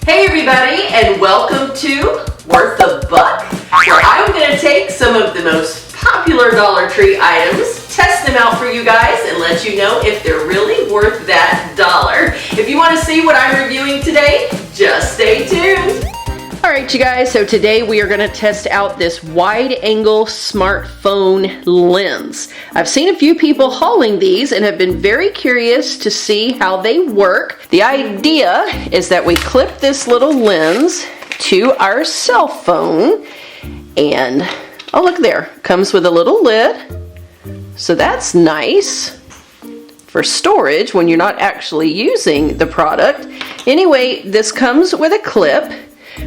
Hey everybody, and welcome to Worth a Buck, where I'm going to take some of the most popular Dollar Tree items, test them out for you guys, and let you know if they're really worth that dollar. If you want to see what I'm reviewing today, just stay tuned. Alright you guys, so today we are going to test out this wide-angle smartphone lens. I've seen a few people hauling these and have been very curious to see how they work. The idea is that we clip this little lens to our cell phone and, oh look there, comes with a little lid. So that's nice for storage when you're not actually using the product. Anyway, this comes with a clip.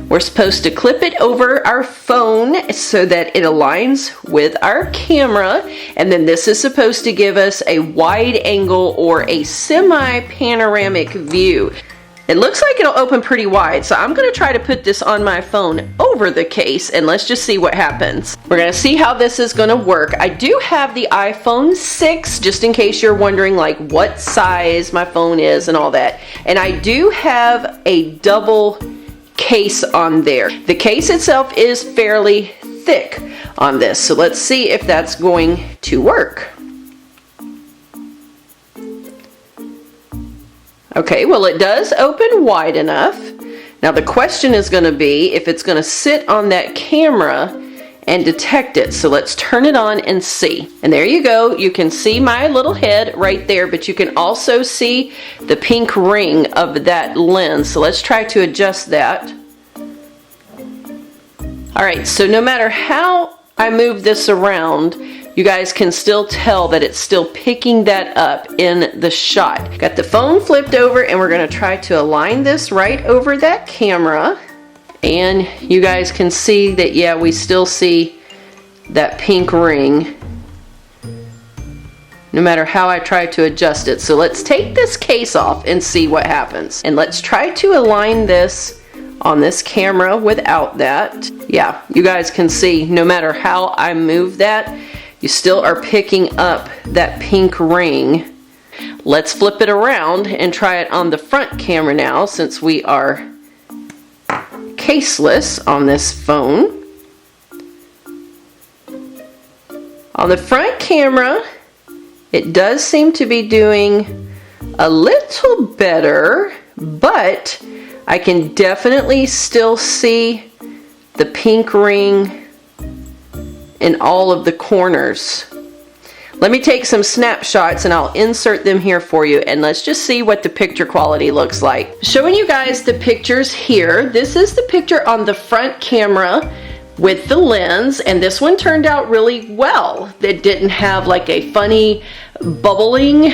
We're supposed to clip it over our phone so that it aligns with our camera, and then this is supposed to give us a wide angle or a semi-panoramic view. It looks like it'll open pretty wide, so I'm going to try to put this on my phone over the case and let's just see what happens. We're going to see how this is going to work. I do have the iPhone 6, just in case you're wondering like what size my phone is and all that. And I do have a double case on there. The case itself is fairly thick on this, so let's see if that's going to work. Okay, well it does open wide enough. Now the question is going to be if it's going to sit on that camera and detect it. So let's turn it on and see. And there you go. You can see my little head right there, but you can also see the pink ring of that lens. So let's try to adjust that. Alright, so no matter how I move this around, you guys can still tell that it's still picking that up in the shot. Got the phone flipped over and we're going to try to align this right over that camera. And you guys can see that, yeah, we still see that pink ring no matter how I try to adjust it. So let's take this case off and see what happens. And let's try to align this on this camera without that. Yeah, you guys can see no matter how I move that, you still are picking up that pink ring. Let's flip it around and try it on the front camera now, since we are caseless on this phone. On the front camera, it does seem to be doing a little better, but I can definitely still see the pink ring in all of the corners. Let me take some snapshots and I'll insert them here for you, and let's just see what the picture quality looks like. Showing you guys the pictures here. This is the picture on the front camera with the lens, and this one turned out really well. It didn't have like a funny bubbling,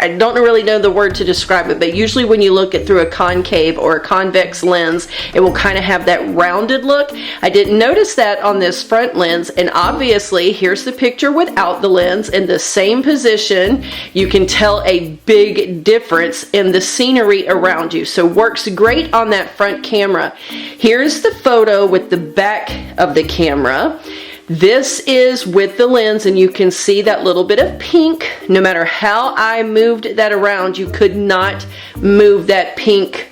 I don't really know the word to describe it, but usually when you look at through a concave or a convex lens, it will kind of have that rounded look. I didn't notice that on this front lens, and obviously here's the picture without the lens in the same position. You can tell a big difference in the scenery around you, so works great on that front camera. Here's the photo with the back of the camera. This is with the lens, and you can see that little bit of pink. No matter how I moved that around, you could not move that pink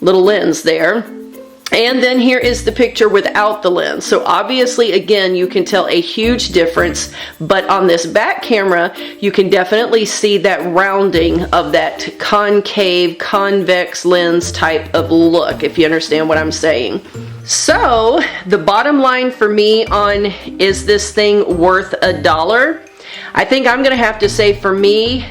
little lens there. And then here is the picture without the lens. So obviously, again, you can tell a huge difference, but on this back camera, you can definitely see that rounding of that concave, convex lens type of look, if you understand what I'm saying. So the bottom line for me on is this thing worth $1? I think I'm gonna have to say for me,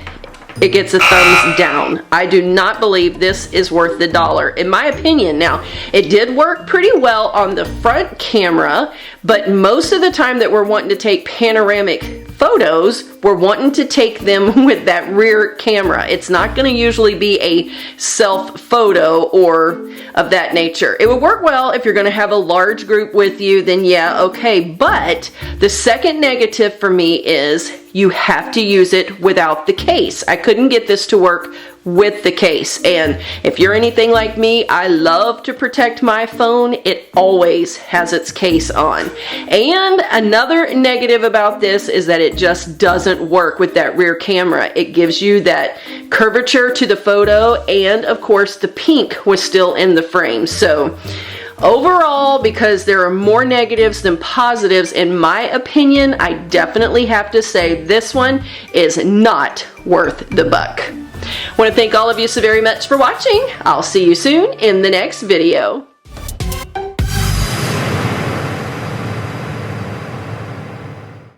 it gets a thumbs down. I do not believe this is worth the $1, in my opinion. Now, it did work pretty well on the front camera, but most of the time that we're wanting to take panoramic photos, we're wanting to take them with that rear camera. It's not going to usually be a self photo or of that nature. It would work well if you're going to have a large group with you, then yeah, okay. But the second negative for me is you have to use it without the case. I couldn't get this to work with the case. And if you're anything like me, I love to protect my phone. It always has its case on. And another negative about this is that it just doesn't work with that rear camera. It gives you that curvature to the photo, and of course the pink was still in the frame. So overall, because there are more negatives than positives, in my opinion, I definitely have to say this one is not worth the buck. I want to thank all of you so very much for watching. I'll see you soon in the next video.